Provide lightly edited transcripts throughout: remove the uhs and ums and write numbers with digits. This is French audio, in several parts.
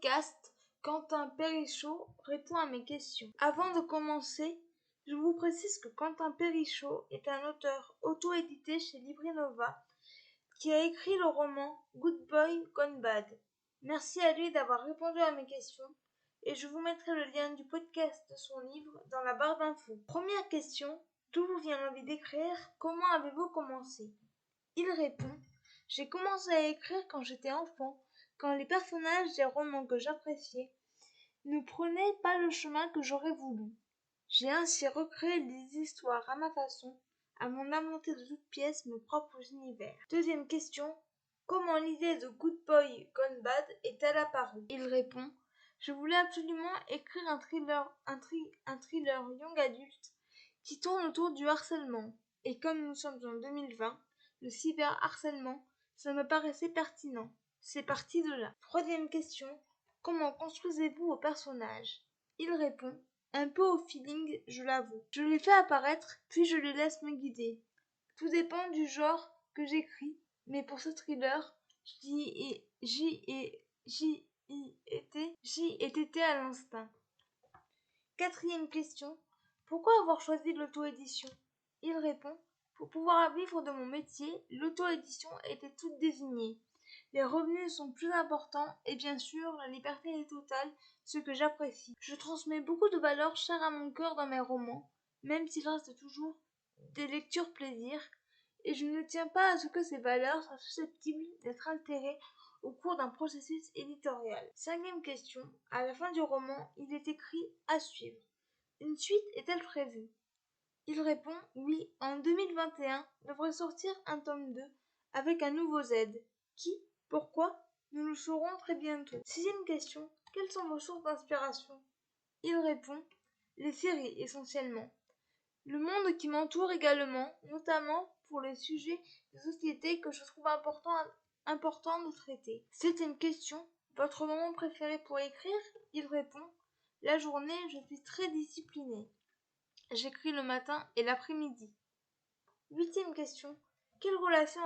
podcast, Quentin Perrichot répond à mes questions. Avant de commencer, je vous précise que Quentin Perrichot est un auteur auto-édité chez Librinova qui a écrit le roman Good Boy Gone Bad. Merci à lui d'avoir répondu à mes questions et je vous mettrai le lien du podcast de son livre dans la barre d'infos. Première question, d'où vous vient l'envie d'écrire? Comment avez-vous commencé? Il répond: j'ai commencé à écrire quand j'étais enfant, quand les personnages des romans que j'appréciais ne prenaient pas le chemin que j'aurais voulu. J'ai ainsi recréé les histoires à ma façon, à m'en inventer de toutes pièces mes propres univers. Deuxième question, comment l'idée de Good Boy Gone Bad est-elle apparue? Il répond: je voulais absolument écrire un thriller young adulte qui tourne autour du harcèlement. Et comme nous sommes en 2020, le cyberharcèlement, ça me paraissait pertinent. C'est parti de là. Troisième question, comment construisez-vous vos personnages? Il répond: un peu au feeling, je l'avoue. Je les fais apparaître, puis je les laisse me guider. Tout dépend du genre que j'écris, mais pour ce thriller, j'y ai été à l'instinct. Quatrième question, pourquoi avoir choisi l'auto-édition? Il répond: pour pouvoir vivre de mon métier, l'auto-édition était toute désignée. Les revenus sont plus importants et bien sûr, la liberté est totale, ce que j'apprécie. Je transmets beaucoup de valeurs chères à mon cœur dans mes romans, même s'il reste toujours des lectures plaisir, et je ne tiens pas à ce que ces valeurs soient susceptibles d'être altérées au cours d'un processus éditorial. Cinquième question, à la fin du roman, il est écrit à suivre. Une suite est-elle prévue? Il répond: oui, en 2021 devrait sortir un tome 2 avec un nouveau Z. Qui? Pourquoi? Nous le saurons très bientôt. Sixième question, quelles sont vos sources d'inspiration? Il répond: les séries essentiellement. Le monde qui m'entoure également, notamment pour les sujets de société que je trouve important de traiter. Septième question, votre moment préféré pour écrire? Il répond: la journée, je suis très disciplinée. J'écris le matin et l'après-midi. Huitième question, quelle relation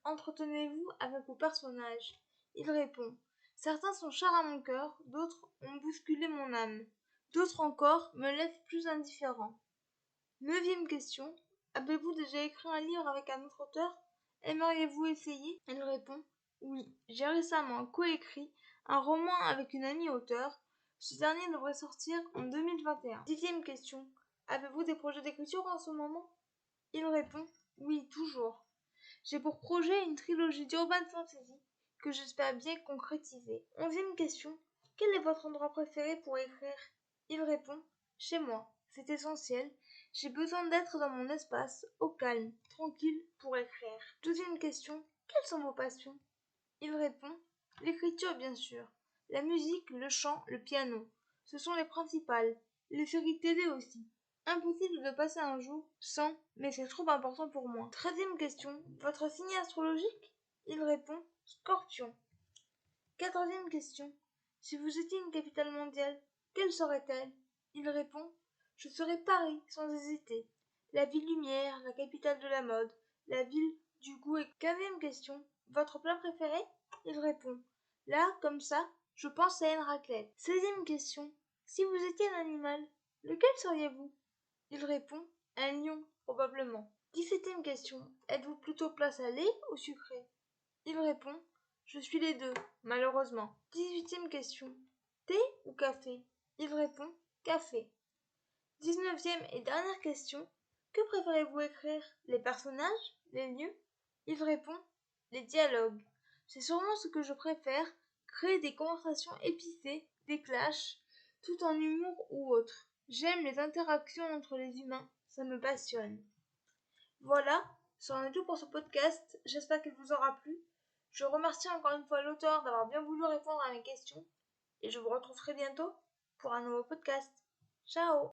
entretenez-vous avec vos personnages? Il répond: certains sont chers à mon cœur, d'autres ont bousculé mon âme, d'autres encore me laissent plus indifférent. Neuvième question, avez-vous déjà écrit un livre avec un autre auteur? Aimeriez-vous essayer? Il répond: oui, j'ai récemment coécrit un roman avec une amie auteure. Ce dernier devrait sortir en 2021. Dixième question, avez-vous des projets d'écriture en ce moment? Il répond: oui, toujours. J'ai pour projet une trilogie d'urban fantasy que j'espère bien concrétiser. Onzième question, quel est votre endroit préféré pour écrire? Il répond: chez moi, c'est essentiel. J'ai besoin d'être dans mon espace, au calme, tranquille, pour écrire. Douzième question, quelles sont vos passions? Il répond: l'écriture bien sûr, la musique, le chant, le piano. Ce sont les principales. Les séries télé aussi. Impossible de passer un jour sans, mais c'est trop important pour moi. 13e question, votre signe astrologique? Il répond: Scorpion. 14e question, si vous étiez une capitale mondiale, quelle serait-elle? Il répond: je serais Paris, sans hésiter. La ville lumière, la capitale de la mode, la ville du goût. 15e question, votre plat préféré? Il répond: là, comme ça, je pense à une raclette. 16e question, si vous étiez un animal, lequel seriez-vous? Il répond: un lion, probablement. 17e question, êtes-vous plutôt plat salé ou sucré? Il répond: je suis les deux, malheureusement. 18e question, thé ou café? Il répond: café. 19e et dernière question, que préférez-vous écrire? Les personnages? Les lieux? Il répond: les dialogues. C'est sûrement ce que je préfère, créer des conversations épicées, des clashs, tout en humour ou autre. J'aime les interactions entre les humains, ça me passionne. Voilà, c'en est tout pour ce podcast, j'espère qu'il vous aura plu. Je remercie encore une fois l'auteur d'avoir bien voulu répondre à mes questions et je vous retrouve très bientôt pour un nouveau podcast. Ciao!